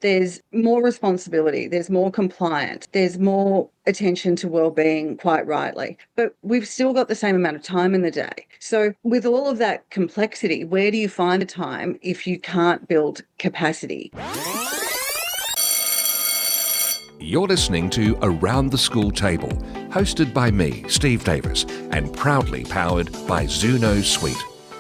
there's more responsibility, there's more compliance, there's more attention to well-being, quite rightly. But we've still got the same amount of time in the day. So with all of that complexity, where do you find the time if you can't build capacity? You're listening to Around the School Table, hosted by me, Steve Davis, and proudly powered by Zuno Suite.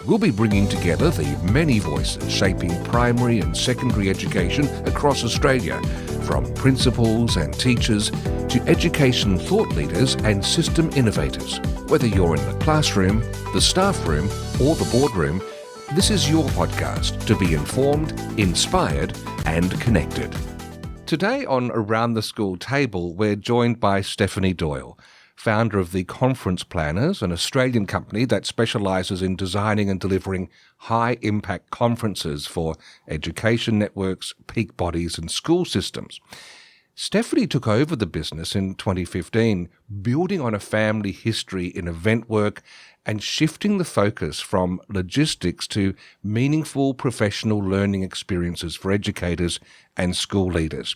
We'll be bringing together the many voices shaping primary and secondary education across Australia, from principals and teachers to education thought leaders and system innovators. Whether you're in the classroom, the staff room, or the boardroom, this is your podcast to be informed, inspired, and connected. Today on Around the School Table, we're joined by Stephanie Doyle, founder of the Conference Planners, an Australian company that specialises in designing and delivering high-impact conferences for education networks, peak bodies and school systems. Stephanie took over the business in 2015, building on a family history in event work and shifting the focus from logistics to meaningful professional learning experiences for educators and school leaders.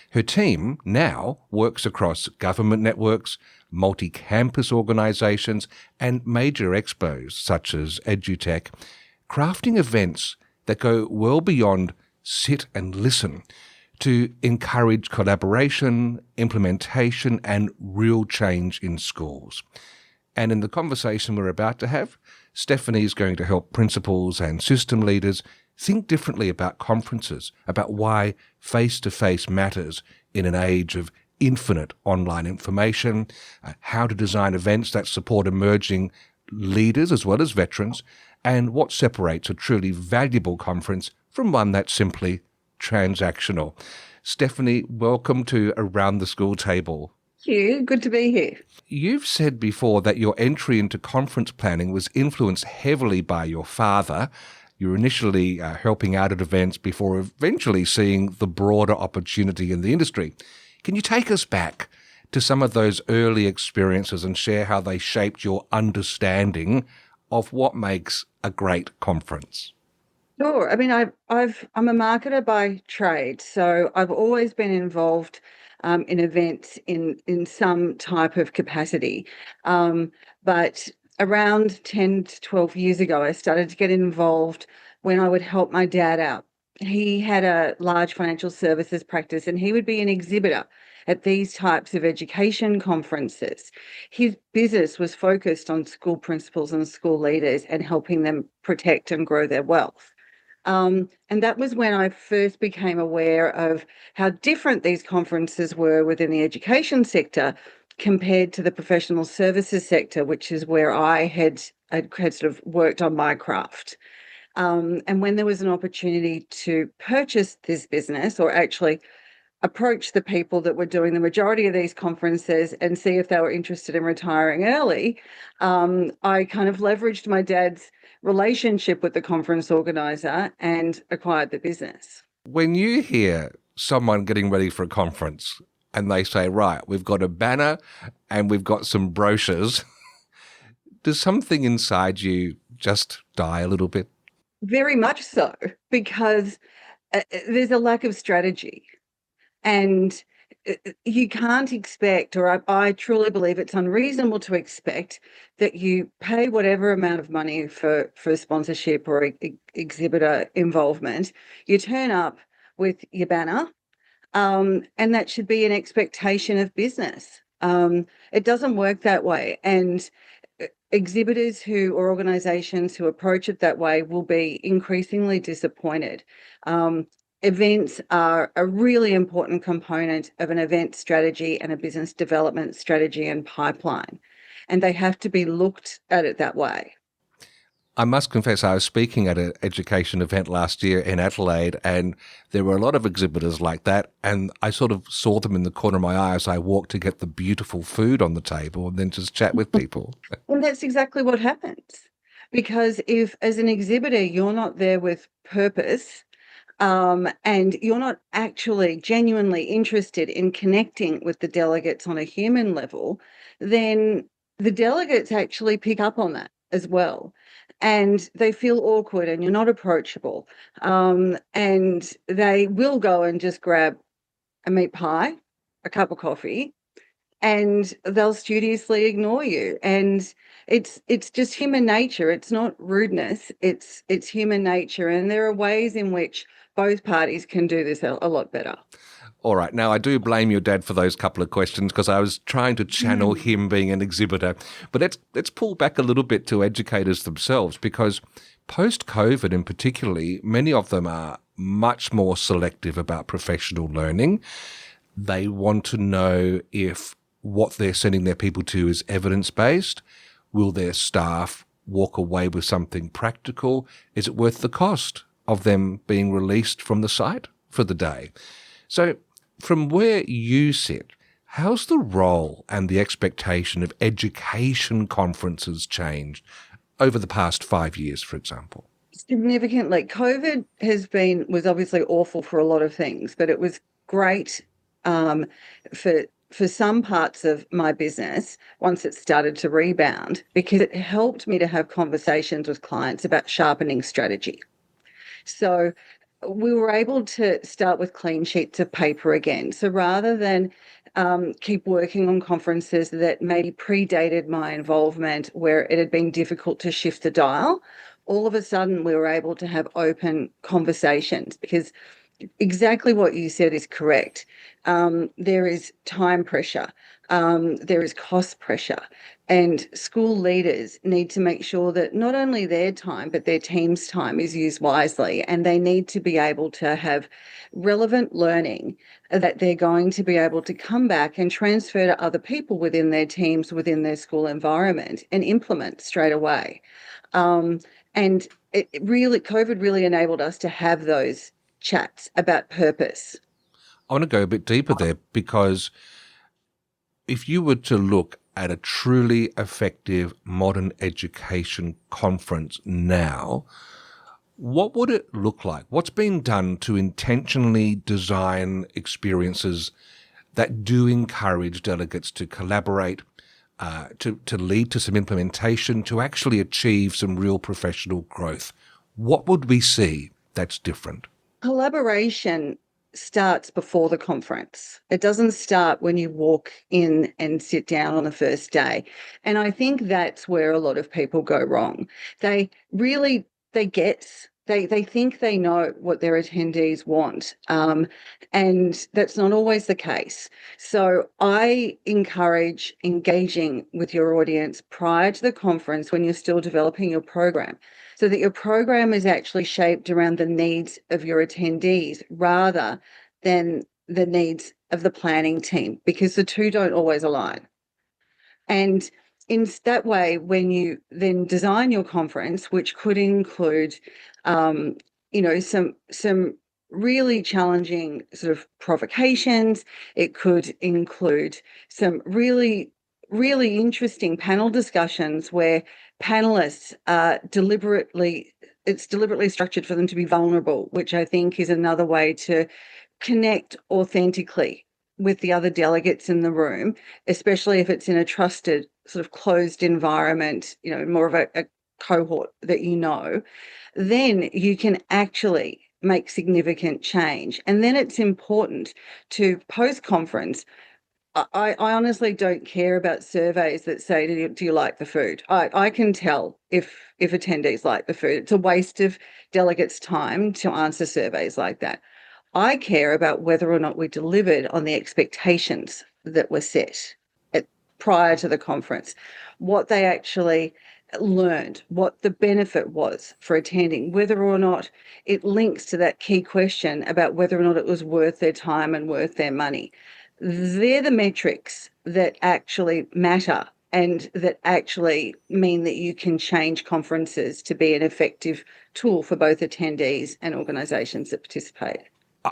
Her team now works across government networks, multi-campus organisations and major expos such as EduTech, crafting events that go well beyond sit and listen to encourage collaboration, implementation and real change in schools. And in the conversation we're about to have, Stephanie is going to help principals and system leaders think differently about conferences, about why face-to-face matters in an age of infinite online information, how to design events that support emerging leaders as well as veterans, and what separates a truly valuable conference from one that's simply transactional. Stephanie, welcome to Around the School Table. Thank you. Good to be here. You've said before that your entry into conference planning was influenced heavily by your father. You were initially helping out at events before eventually seeing the broader opportunity in the industry. Can you take us back to some of those early experiences and share how they shaped your understanding of what makes a great conference? Sure. I mean, I'm a marketer by trade, so I've always been involved in events in some type of capacity. But around 10 to 12 years ago, I started to get involved when I would help my dad out. He had a large financial services practice and he would be an exhibitor at these types of education conferences. His business was focused on school principals and school leaders and helping them protect and grow their wealth. And that was when I first became aware of how different these conferences were within the education sector compared to the professional services sector, which is where I had sort of worked on my craft. And when there was an opportunity to purchase this business, or actually approach the people that were doing the majority of these conferences and see if they were interested in retiring early, I kind of leveraged my dad's relationship with the conference organizer and acquired the business. When you hear someone getting ready for a conference and they say, right, we've got a banner and we've got some brochures, does something inside you just die a little bit? Very much so, because there's a lack of strategy. And you can't expect, or I truly believe it's unreasonable to expect that you pay whatever amount of money for sponsorship or exhibitor involvement. You turn up with your banner, and that should be an expectation of business. It doesn't work that way. And exhibitors or organisations who approach it that way will be increasingly disappointed. Events are a really important component of an event strategy and a business development strategy and pipeline, and they have to be looked at it that way. I must confess, I was speaking at an education event last year in Adelaide, and there were a lot of exhibitors like that, and I sort of saw them in the corner of my eye as I walked to get the beautiful food on the table and then just chat with people. And that's exactly what happens. Because if, as an exhibitor, you're not there with purpose, and you're not actually genuinely interested in connecting with the delegates on a human level, then the delegates actually pick up on that as well. and they feel awkward and you're not approachable. And they will go and just grab a meat pie, a cup of coffee, and they'll studiously ignore you. And it's just human nature. It's not rudeness. It's human nature. And there are ways in which both parties can do this a lot better. All right. Now, I do blame your dad for those couple of questions because I was trying to channel him being an exhibitor. But let's pull back a little bit to educators themselves, because post-COVID in particularly, many of them are much more selective about professional learning. They want to know if what they're sending their people to is evidence-based. Will their staff walk away with something practical? Is it worth the cost of them being released from the site for the day? So from where you sit, how's the role and the expectation of education conferences changed over the past 5 years, for example? Significantly. COVID was obviously awful for a lot of things, but it was great for some parts of my business once it started to rebound, because it helped me to have conversations with clients about sharpening strategy. So we were able to start with clean sheets of paper again. So rather than keep working on conferences that maybe predated my involvement, where it had been difficult to shift the dial, all of a sudden we were able to have open conversations, because exactly what you said is correct. There is time pressure, there is cost pressure, and school leaders need to make sure that not only their time but their team's time is used wisely, and they need to be able to have relevant learning that they're going to be able to come back and transfer to other people within their teams, within their school environment, and implement straight away. And COVID really enabled us to have those chats about purpose. I want to go a bit deeper there, because if you were to look at a truly effective modern education conference now, what would it look like? What's being done to intentionally design experiences that do encourage delegates to collaborate, to lead to some implementation, to actually achieve some real professional growth? What would we see that's different? Collaboration starts before the conference. It doesn't start when you walk in and sit down on the first day. And I think that's where a lot of people go wrong. They guess. They think they know what their attendees want, and that's not always the case. So I encourage engaging with your audience prior to the conference when you're still developing your program, so that your program is actually shaped around the needs of your attendees rather than the needs of the planning team, because the two don't always align. And in that way, when you then design your conference, which could include, some really challenging sort of provocations, it could include some really, really interesting panel discussions where panelists are it's deliberately structured for them to be vulnerable, which I think is another way to connect authentically with the other delegates in the room, especially if it's in a trusted sort of closed environment, more of a cohort that then you can actually make significant change. And then it's important to post-conference. I honestly don't care about surveys that say, do you like the food? I can tell if attendees like the food. It's a waste of delegates' time to answer surveys like that. I care about whether or not we delivered on the expectations that were set prior to the conference, what they actually learned, what the benefit was for attending, whether or not it links to that key question about whether or not it was worth their time and worth their money. They're the metrics that actually matter and that actually mean that you can change conferences to be an effective tool for both attendees and organisations that participate.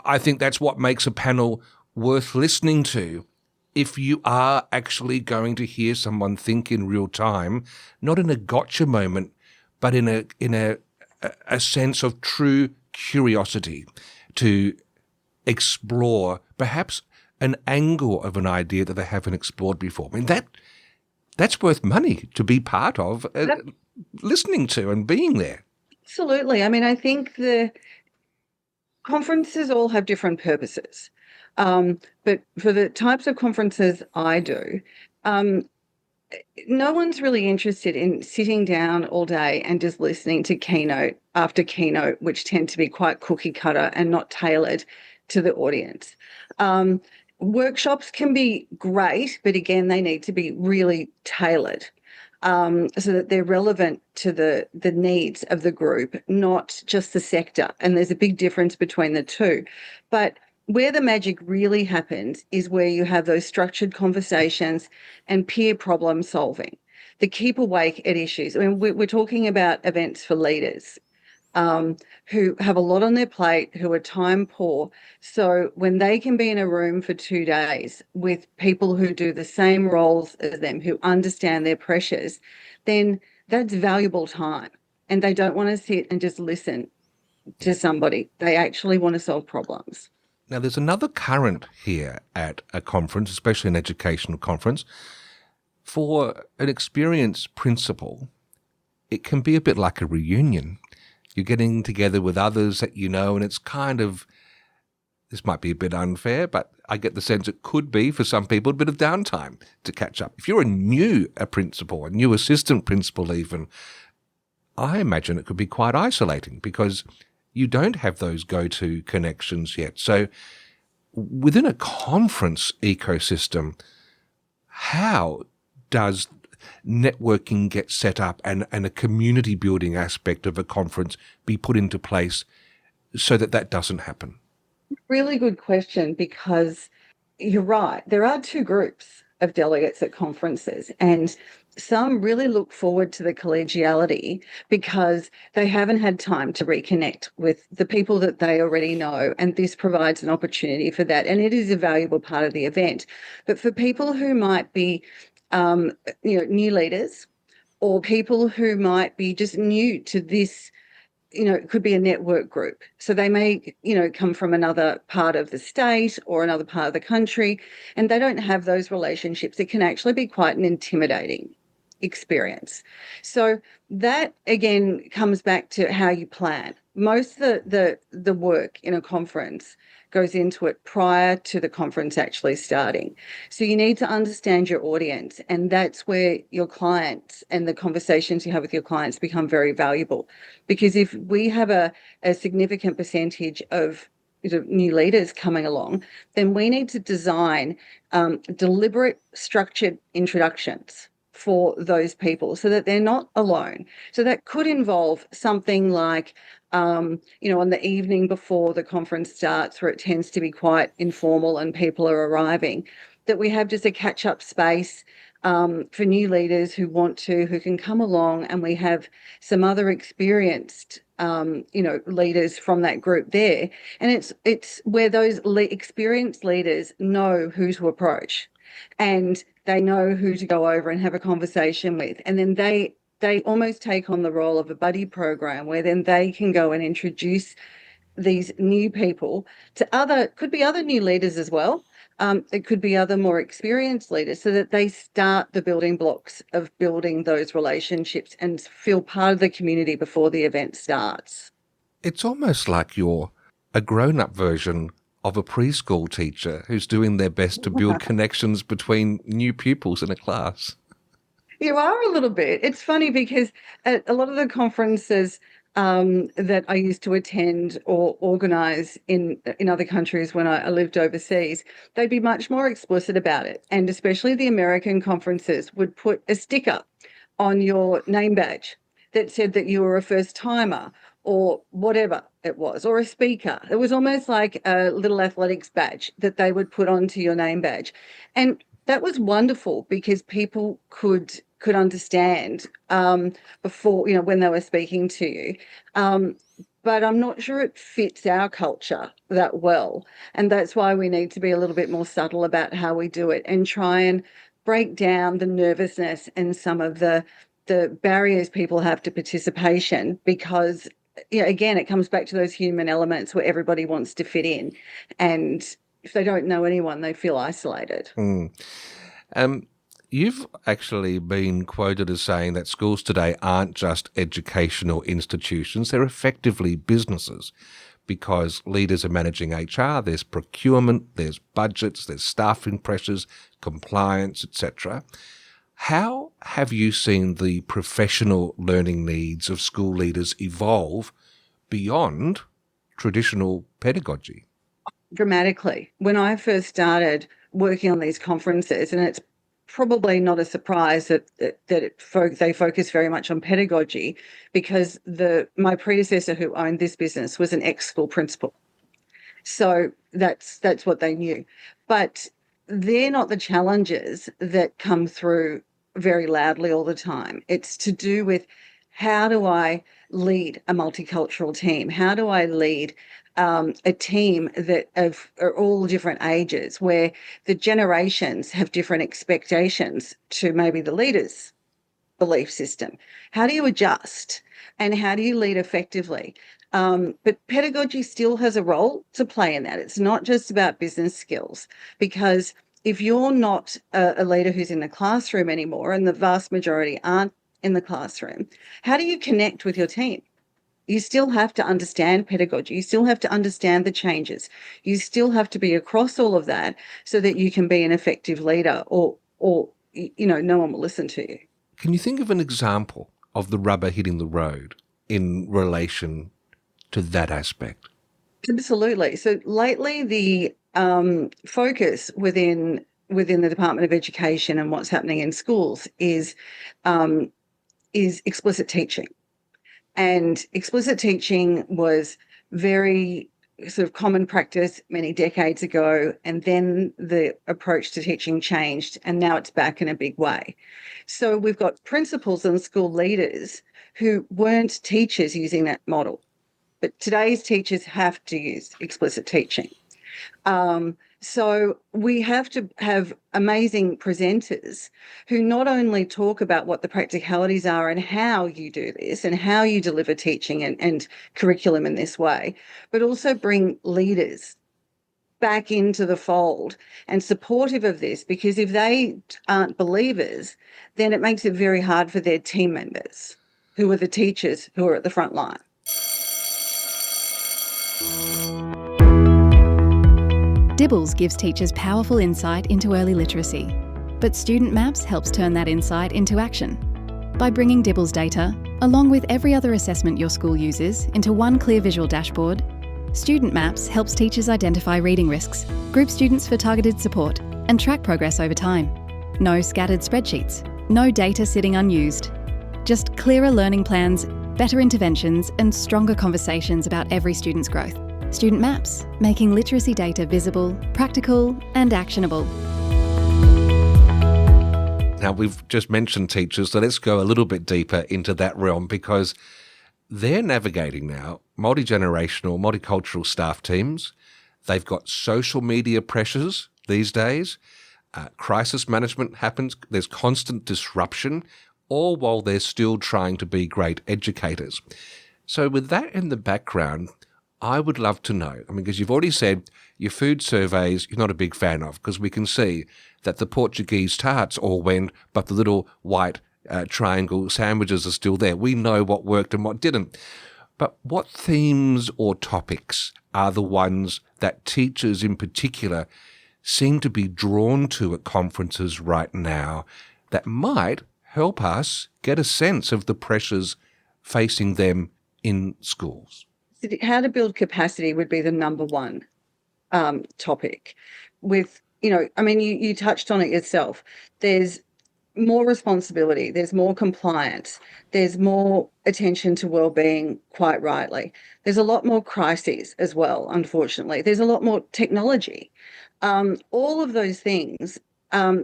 I think that's what makes a panel worth listening to. If you are actually going to hear someone think in real time, not in a gotcha moment, but in a sense of true curiosity to explore perhaps an angle of an idea that they haven't explored before. I mean, that's worth money to be part of. listening to and being there. Absolutely. I mean, I think the conferences all have different purposes. But for the types of conferences I do, um, no one's really interested in sitting down all day and just listening to keynote after keynote, which tend to be quite cookie cutter and not tailored to the audience. Workshops can be great, but again, they need to be really tailored. So that they're relevant to the needs of the group, not just the sector. And there's a big difference between the two. But where the magic really happens is where you have those structured conversations and peer problem solving that keep awake at issues. I mean, we're talking about events for leaders who have a lot on their plate, who are time poor. So when they can be in a room for 2 days with people who do the same roles as them, who understand their pressures, then that's valuable time. And they don't want to sit and just listen to somebody. They actually want to solve problems. Now, there's another current here at a conference, especially an educational conference. For an experienced principal, it can be a bit like a reunion. You're getting together with others that you know, and it's kind of, this might be a bit unfair, but I get the sense it could be, for some people, a bit of downtime to catch up. If you're a principal, a new assistant principal even, I imagine it could be quite isolating because you don't have those go-to connections yet. So within a conference ecosystem, how does networking get set up and a community building aspect of a conference be put into place so that that doesn't happen? Really good question, because you're right. There are two groups of delegates at conferences, and some really look forward to the collegiality because they haven't had time to reconnect with the people that they already know, and this provides an opportunity for that, and it is a valuable part of the event. But for people who might be new leaders, or people who might be just new to this, it could be a network group. So they may, come from another part of the state or another part of the country, and they don't have those relationships. It can actually be quite an intimidating experience. So that again comes back to how you plan. Most of the work in a conference goes into it prior to the conference actually starting. So you need to understand your audience, and that's where your clients and the conversations you have with your clients become very valuable. Because if we have a significant percentage of new leaders coming along, then we need to design deliberate, structured introductions for those people so that they're not alone. So that could involve something like, on the evening before the conference starts, where it tends to be quite informal and people are arriving, that we have just a catch-up space for new leaders who can come along, and we have some other experienced leaders from that group there. And it's where those experienced leaders know who to approach, and they know who to go over and have a conversation with. And then they almost take on the role of a buddy program, where then they can go and introduce these new people to could be other new leaders as well. It could be other more experienced leaders, so that they start the building blocks of building those relationships and feel part of the community before the event starts. It's almost like you're a grown-up version of a preschool teacher who's doing their best to build connections between new pupils in a class. You are a little bit. It's funny because at a lot of the conferences that I used to attend or organise in other countries when I lived overseas, they'd be much more explicit about it. And especially the American conferences would put a sticker on your name badge that said that you were a first timer or whatever it was, or a speaker. It was almost like a little athletics badge that they would put onto your name badge. And that was wonderful because people could understand before, when they were speaking to you. But I'm not sure it fits our culture that well. And that's why we need to be a little bit more subtle about how we do it and try and break down the nervousness and some of the barriers people have to participation, because again, it comes back to those human elements where everybody wants to fit in. And if they don't know anyone, they feel isolated. You've actually been quoted as saying that schools today aren't just educational institutions, they're effectively businesses because leaders are managing HR, there's procurement, there's budgets, there's staffing pressures, compliance, etc. How have you seen the professional learning needs of school leaders evolve beyond traditional pedagogy? Dramatically. When I first started working on these conferences, and it's probably not a surprise that they focus very much on pedagogy, because my predecessor who owned this business was an ex-school principal. So that's what they knew. But they're not the challenges that come through very loudly all the time. It's to do with, how do I lead a multicultural team? How do I lead a team that are all different ages, where the generations have different expectations to maybe the leader's belief system? How do you adjust, and how do you lead effectively? But pedagogy still has a role to play in that. It's not just about business skills, because if you're not a leader who's in the classroom anymore, and the vast majority aren't in the classroom, how do you connect with your team? You still have to understand pedagogy. You still have to understand the changes. You still have to be across all of that so that you can be an effective leader, or no one will listen to you. Can you think of an example of the rubber hitting the road in relation to that aspect? Absolutely. So lately, the focus within the Department of Education and what's happening in schools is explicit teaching. And explicit teaching was very sort of common practice many decades ago, and then the approach to teaching changed, and now it's back in a big way. So we've got principals and school leaders who weren't teachers using that model, but today's teachers have to use explicit teaching. So we have to have amazing presenters who not only talk about what the practicalities are and how you do this and how you deliver teaching and curriculum in this way, but also bring leaders back into the fold and supportive of this, because if they aren't believers, then it makes it very hard for their team members, who are the teachers who are at the front line. Dibbles gives teachers powerful insight into early literacy, but Student Maps helps turn that insight into action. By bringing Dibbles data, along with every other assessment your school uses, into one clear visual dashboard, Student Maps helps teachers identify reading risks, group students for targeted support, and track progress over time. No scattered spreadsheets, no data sitting unused. Just clearer learning plans, better interventions, and stronger conversations about every student's growth. Student Maps, making literacy data visible, practical, and actionable. Now, we've just mentioned teachers, so let's go a little bit deeper into that realm, because they're navigating now multi-generational, multicultural staff teams. They've got social media pressures these days. Crisis management happens. There's constant disruption, all while they're still trying to be great educators. So with that in the background, I would love to know, because you've already said your food surveys you're not a big fan of, because we can see that the Portuguese tarts all went, but the little white triangle sandwiches are still there. We know what worked and what didn't. But what themes or topics are the ones that teachers in particular seem to be drawn to at conferences right now that might help us get a sense of the pressures facing them in schools? How to build capacity would be the number one topic. With, you touched on it yourself. There's more responsibility, there's more compliance, there's more attention to well-being, quite rightly. There's a lot more crises as well, unfortunately. There's a lot more technology. All of those things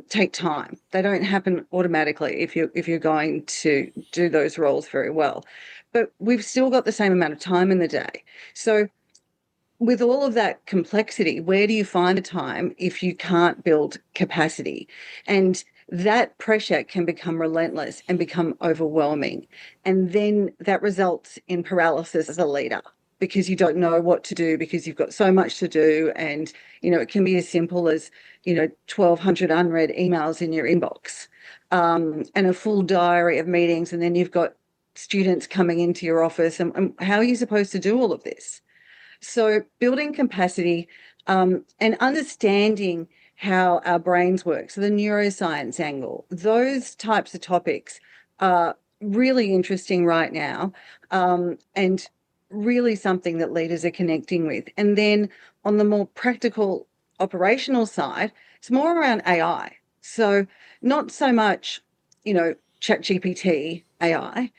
take time. They don't happen automatically if you're going to do those roles very well. But we've still got the same amount of time in the day. So with all of that complexity, where do you find the time if you can't build capacity? And that pressure can become relentless and become overwhelming. And then that results in paralysis as a leader. because you don't know what to do because you've got so much to do. And, it can be as simple as, 1,200 unread emails in your inbox, and a full diary of meetings. And then you've got students coming into your office. And how are you supposed to do all of this? So building capacity, and understanding how our brains work. So the neuroscience angle, those types of topics are really interesting right now, and really something that leaders are connecting with. And then on the more practical operational side, it's more around AI. So not so much, ChatGPT AI,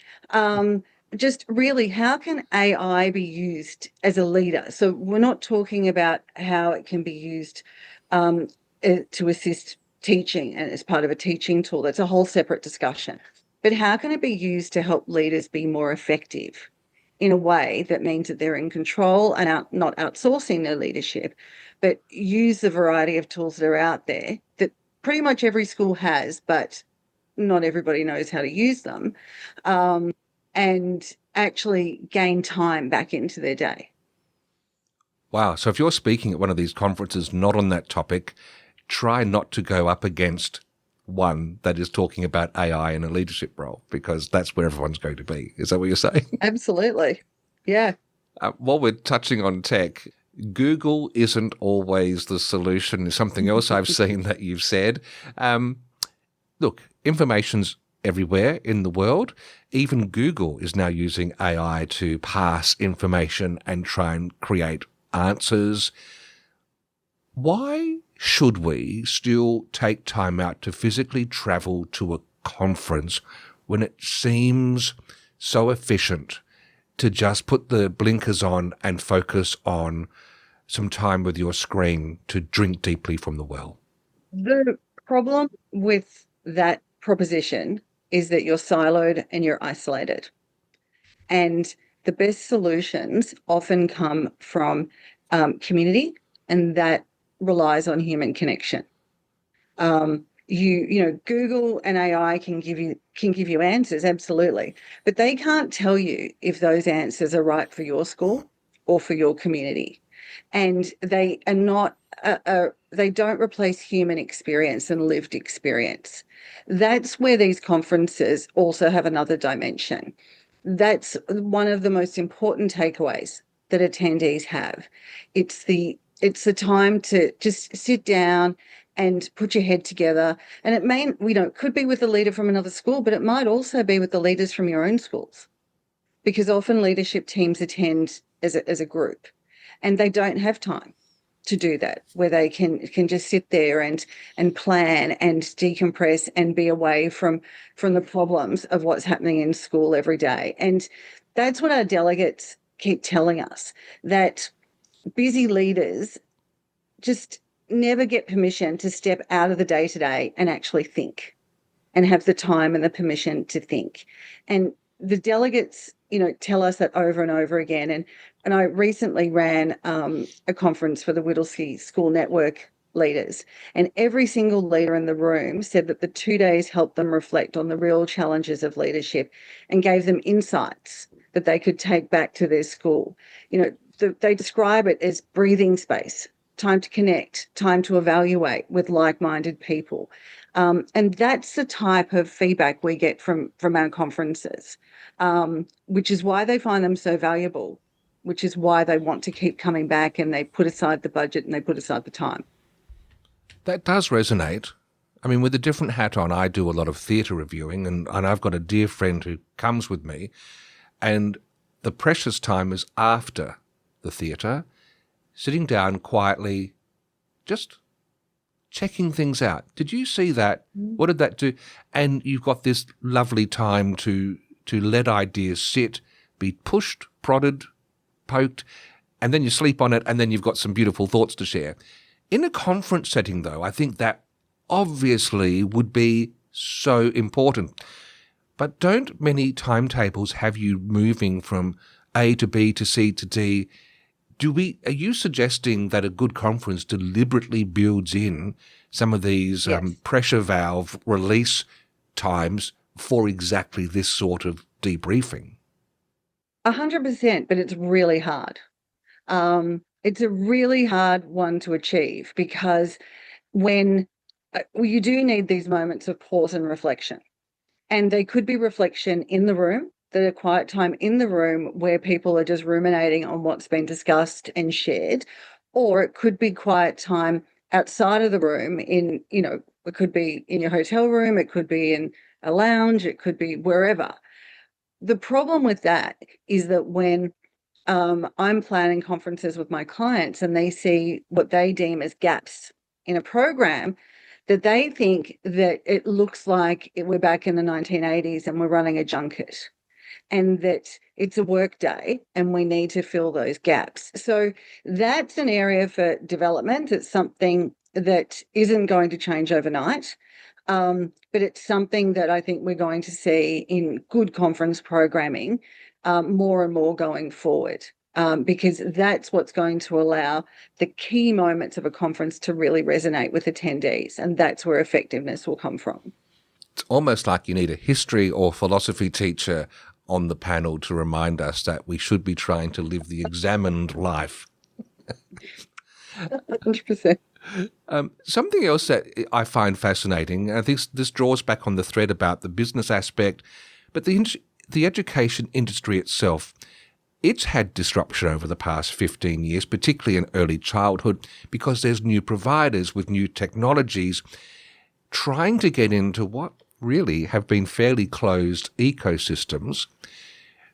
just really how can AI be used as a leader? So we're not talking about how it can be used to assist teaching and as part of a teaching tool. That's a whole separate discussion. But how can it be used to help leaders be more effective in a way that means that they're in control and not outsourcing their leadership, but use the variety of tools that are out there that pretty much every school has, but not everybody knows how to use them, and actually gain time back into their day. Wow. So if you're speaking at one of these conferences not on that topic, try not to go up against one that is talking about AI in a leadership role, because that's where everyone's going to be. Is that what you're saying? Absolutely. Yeah. While we're touching on tech, Google isn't always the solution is something else I've seen that you've said. Look, information's everywhere in the world. Even Google is now using AI to parse information and try and create answers. Why should we still take time out to physically travel to a conference when it seems so efficient to just put the blinkers on and focus on some time with your screen to drink deeply from the well? The problem with that proposition is that you're siloed and you're isolated. And the best solutions often come from community, and that relies on human connection. Google and AI can give you answers, absolutely, but they can't tell you if those answers are right for your school or for your community. And they are not. They don't replace human experience and lived experience. That's where these conferences also have another dimension. That's one of the most important takeaways that attendees have. It's the time to just sit down and put your head together. And it could be with a leader from another school, but it might also be with the leaders from your own schools, because often leadership teams attend as a group, and they don't have time to do that, where they can just sit there and plan and decompress and be away from the problems of what's happening in school every day. And that's what our delegates keep telling us, that busy leaders just never get permission to step out of the day-to-day and actually think and have the time and the permission to think. And the delegates, tell us that over and over again. And I recently ran a conference for the Whittlesea School Network leaders, and every single leader in the room said that the 2 days helped them reflect on the real challenges of leadership and gave them insights that they could take back to their school. They describe it as breathing space, time to connect, time to evaluate with like-minded people. And that's the type of feedback we get from our conferences, which is why they find them so valuable, which is why they want to keep coming back, and they put aside the budget and they put aside the time. That does resonate. I mean, with a different hat on, I do a lot of theatre reviewing, and I've got a dear friend who comes with me, and the precious time is after the theatre, sitting down quietly, just checking things out. Did you see that? What did that do? And you've got this lovely time to let ideas sit, be pushed, prodded, poked, and then you sleep on it, and then you've got some beautiful thoughts to share. In a conference setting, though, I think that obviously would be so important. But don't many timetables have you moving from A to B to C to D? Are you suggesting that a good conference deliberately builds in some of these pressure valve release times for exactly this sort of debriefing? 100%, but it's really hard. It's a really hard one to achieve because when well, you do need these moments of pause and reflection. And they could be reflection in the room, the quiet time in the room where people are just ruminating on what's been discussed and shared, or it could be quiet time outside of the room in, it could be in your hotel room, it could be in a lounge, it could be wherever. The problem with that is that when I'm planning conferences with my clients and they see what they deem as gaps in a program, that they think that it looks like we're back in the 1980s and we're running a junket, and that it's a work day and we need to fill those gaps. So that's an area for development. It's something that isn't going to change overnight. But it's something that I think we're going to see in good conference programming more and more going forward. Because that's what's going to allow the key moments of a conference to really resonate with attendees, and that's where effectiveness will come from. It's almost like you need a history or philosophy teacher on the panel to remind us that we should be trying to live the examined life. 100%. Something else that I find fascinating, and I think this draws back on the thread about the business aspect, but the education industry itself, it's had disruption over the past 15 years, particularly in early childhood, because there's new providers with new technologies trying to get into what really have been fairly closed ecosystems.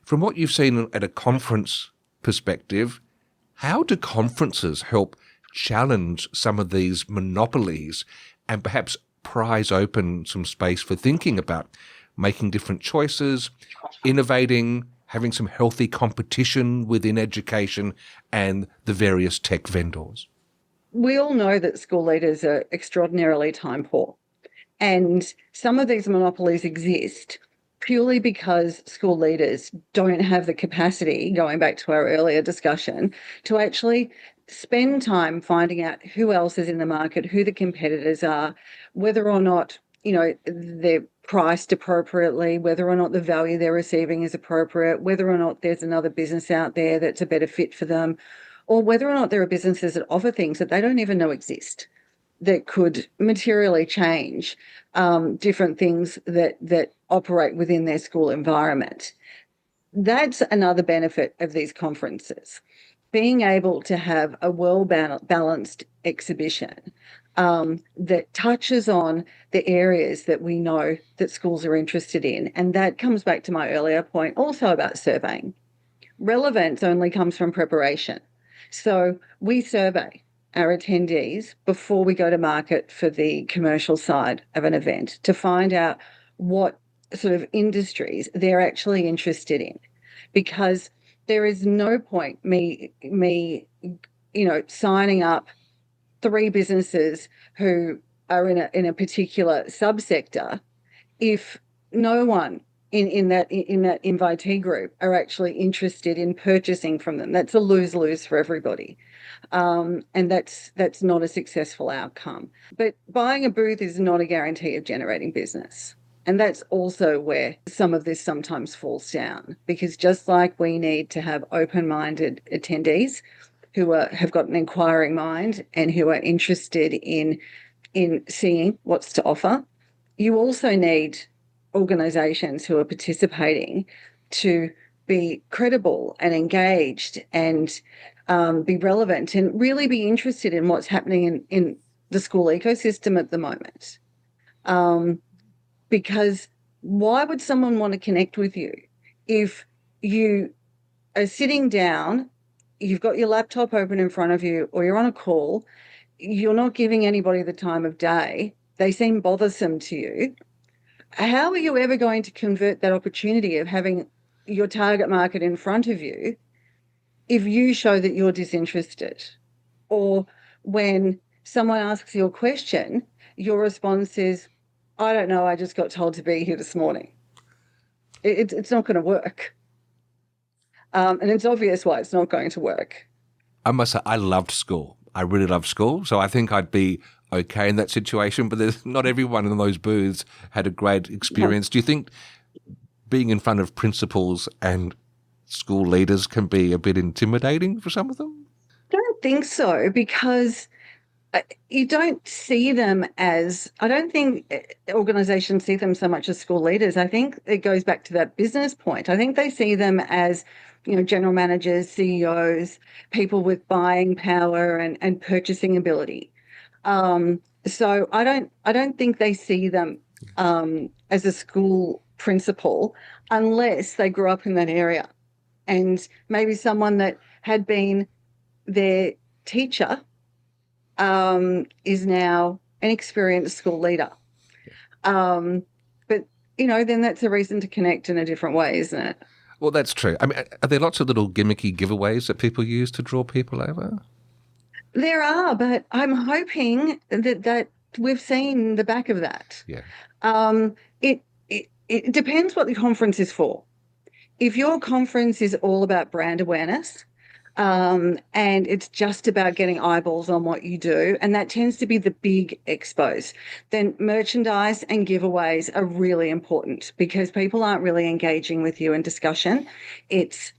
From what you've seen at a conference perspective, how do conferences help challenge some of these monopolies and perhaps prise open some space for thinking about making different choices, innovating, having some healthy competition within education and the various tech vendors? We all know that school leaders are extraordinarily time poor, and some of these monopolies exist purely because school leaders don't have the capacity, going back to our earlier discussion, to actually spend time finding out who else is in the market, who the competitors are, whether or not they're priced appropriately, whether or not the value they're receiving is appropriate, whether or not there's another business out there that's a better fit for them, or whether or not there are businesses that offer things that they don't even know exist that could materially change different things that operate within their school environment. That's another benefit of these conferences, being able to have a well-balanced exhibition that touches on the areas that we know that schools are interested in. And that comes back to my earlier point also about surveying. Relevance only comes from preparation. So we survey our attendees before we go to market for the commercial side of an event to find out what sort of industries they're actually interested in, because there is no point me signing up 3 businesses who are in a particular subsector if no one in that invitee group are actually interested in purchasing from them. That's a lose-lose for everybody. And that's not a successful outcome. But buying a booth is not a guarantee of generating business. And that's also where some of this sometimes falls down, because just like we need to have open-minded attendees who have got an inquiring mind and who are interested in seeing what's to offer, you also need organisations who are participating to be credible and engaged and be relevant and really be interested in what's happening in the school ecosystem at the moment. Because why would someone want to connect with you if you are sitting down, you've got your laptop open in front of you, or you're on a call, you're not giving anybody the time of day, they seem bothersome to you? How are you ever going to convert that opportunity of having your target market in front of you if you show that you're disinterested? Or when someone asks you a question, your response is, I don't know, I just got told to be here this morning. It's not going to work. And it's obvious why it's not going to work. I must say, I loved school. I really loved school. So I think I'd be okay in that situation, but there's not everyone in those booths had a great experience. Do you think being in front of principals and school leaders can be a bit intimidating for some of them? I don't think so, because you don't see them as, I don't think organisations see them so much as school leaders. I think it goes back to that business point. I think they see them as, general managers, CEOs, people with buying power and purchasing ability. So I don't think they see them as a school principal unless they grew up in that area, and maybe someone that had been their teacher is now an experienced school leader. But then that's a reason to connect in a different way, isn't it? Well, that's true. I mean, are there lots of little gimmicky giveaways that people use to draw people over? There are, but I'm hoping that we've seen the back of that. Yeah. It depends what the conference is for. If your conference is all about brand awareness, and it's just about getting eyeballs on what you do, and that tends to be the big expos, then merchandise and giveaways are really important, because people aren't really engaging with you in discussion. It's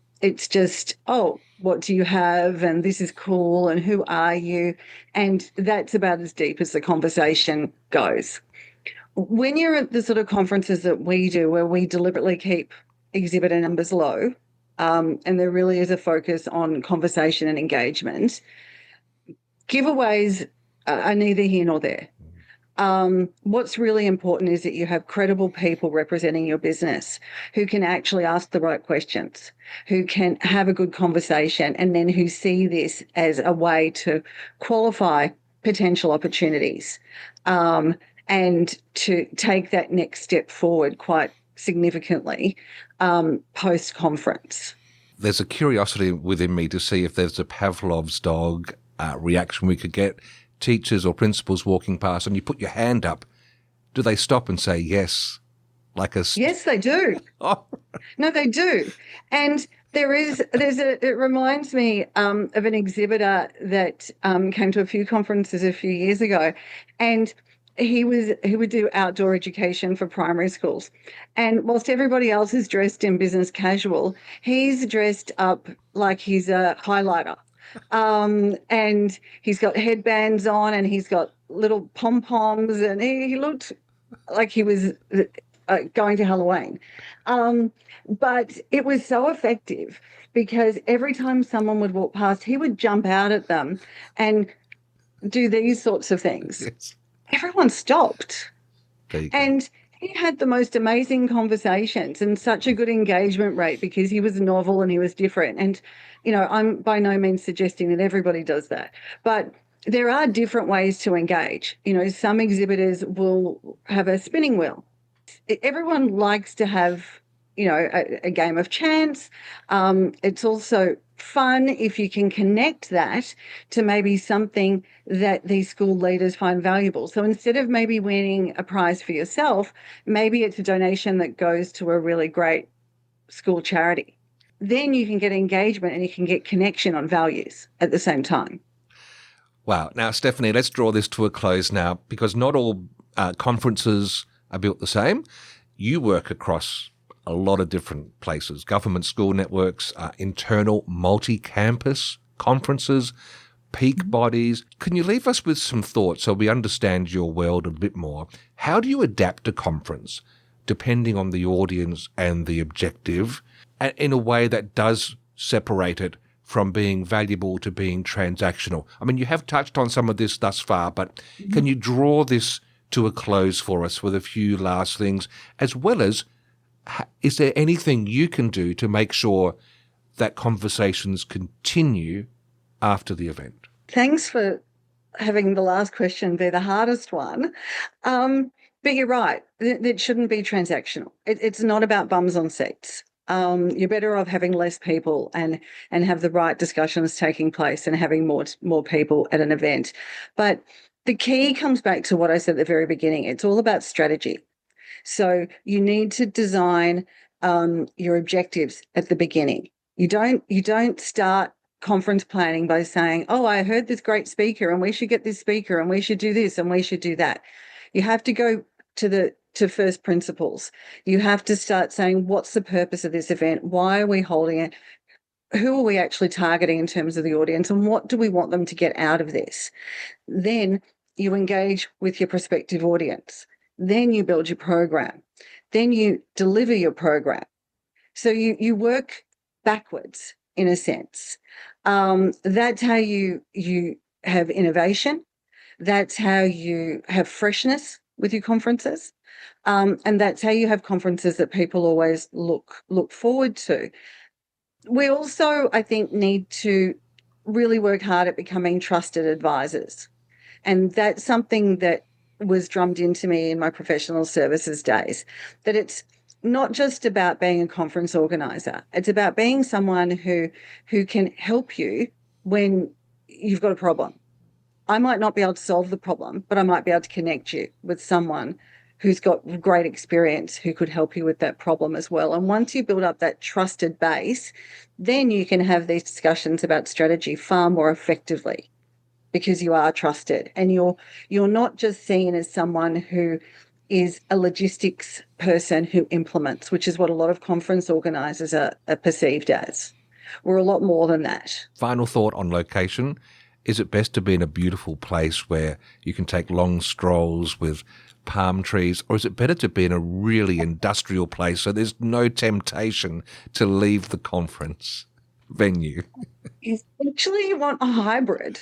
just, oh, what do you have? And this is cool. And who are you? And that's about as deep as the conversation goes. When you're at the sort of conferences that we do, where we deliberately keep exhibitor numbers low, and there really is a focus on conversation and engagement, giveaways are neither here nor there. What's really important is that you have credible people representing your business who can actually ask the right questions, who can have a good conversation, and then who see this as a way to qualify potential opportunities, and to take that next step forward quite significantly post-conference. There's a curiosity within me to see if there's a Pavlov's dog reaction we could get. Teachers or principals walking past and you put your hand up, do they stop and say yes? Yes, they do. Oh. No, they do. And it reminds me of an exhibitor that came to a few conferences a few years ago, and he would do outdoor education for primary schools. And whilst everybody else is dressed in business casual, he's dressed up like he's a highlighter. And he's got headbands on, and he's got little pom-poms, and he looked like he was going to Halloween. But it was so effective, because every time someone would walk past, he would jump out at them and do these sorts of things. Yes. Everyone stopped. And he had the most amazing conversations and such a good engagement rate, because he was novel and he was different. And, I'm by no means suggesting that everybody does that, but there are different ways to engage. Some exhibitors will have a spinning wheel. Everyone likes to have, a game of chance. It's also fun if you can connect that to maybe something that these school leaders find valuable. So instead of maybe winning a prize for yourself, maybe it's a donation that goes to a really great school charity. Then you can get engagement and you can get connection on values at the same time. Wow. Now, Stephanie, let's draw this to a close now, because not all conferences are built the same. You work across a lot of different places, government school networks, internal multi-campus conferences, peak bodies. Can you leave us with some thoughts so we understand your world a bit more? How do you adapt a conference depending on the audience and the objective, and in a way that does separate it from being valuable to being transactional? I mean, you have touched on some of this thus far, but can you draw this to a close for us with a few last things, as well as, is there anything you can do to make sure that conversations continue after the event? Thanks for having the last question be the hardest one. But you're right, it shouldn't be transactional. It's not about bums on seats. You're better off having less people and have the right discussions taking place and having more people at an event. But the key comes back to what I said at the very beginning. It's all about strategy. So you need to design your objectives at the beginning. You don't start conference planning by saying, oh, I heard this great speaker and we should get this speaker and we should do this and we should do that. You have to go to to first principles. You have to start saying, what's the purpose of this event? Why are we holding it? Who are we actually targeting in terms of the audience, and what do we want them to get out of this? Then you engage with your prospective audience. Then you build your program. Then you deliver your program. So you work backwards, in a sense. That's how you have innovation. That's how you have freshness with your conferences. And that's how you have conferences that people always look forward to. We also, I think, need to really work hard at becoming trusted advisors. And that's something that was drummed into me in my professional services days, that it's not just about being a conference organizer. It's about being someone who can help you when you've got a problem. I might not be able to solve the problem, but I might be able to connect you with someone who's got great experience who could help you with that problem as well. And once you build up that trusted base, then you can have these discussions about strategy far more effectively, because you are trusted and you're not just seen as someone who is a logistics person who implements, which is what a lot of conference organisers are perceived as. We're a lot more than that. Final thought on location. Is it best to be in a beautiful place where you can take long strolls with palm trees, or is it better to be in a really industrial place so there's no temptation to leave the conference venue? Actually, you want a hybrid.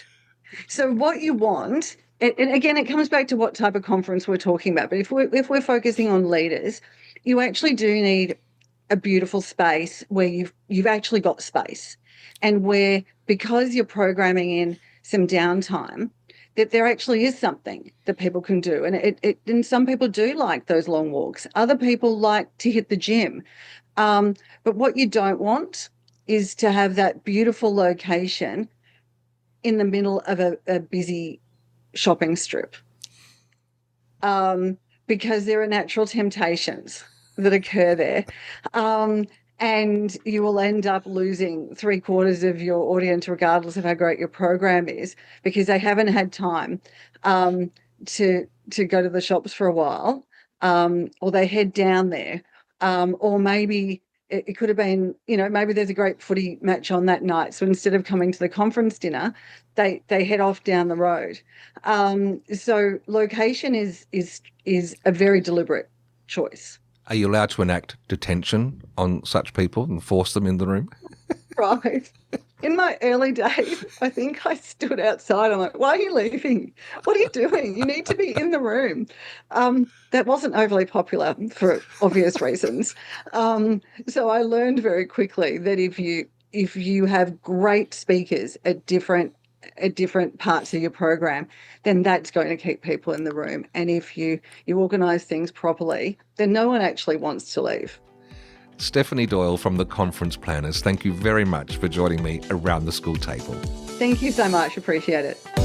So what you want, and again, it comes back to what type of conference we're talking about, but if we're focusing on leaders, you actually do need a beautiful space where you've actually got space, and where, because you're programming in some downtime, that there actually is something that people can do. And some people do like those long walks. Other people like to hit the gym. But what you don't want is to have that beautiful location in the middle of a busy shopping strip, because there are natural temptations that occur there. And you will end up losing 3/4 of your audience, regardless of how great your program is, because they haven't had time to go to the shops for a while, or they head down there, or maybe it could have been, maybe there's a great footy match on that night, so instead of coming to the conference dinner, they head off down the road. So location is a very deliberate choice. Are you allowed to enact detention on such people and force them in the room? Right. In my early days, I think I stood outside. I'm like, why are you leaving? What are you doing? You need to be in the room. That wasn't overly popular for obvious reasons. So I learned very quickly that if you have great speakers at different parts of your program, then that's going to keep people in the room. And if you organise things properly, then no one actually wants to leave. Stephanie Doyle from the Conference Planners, thank you very much for joining me around the school table. Thank you so much. Appreciate it.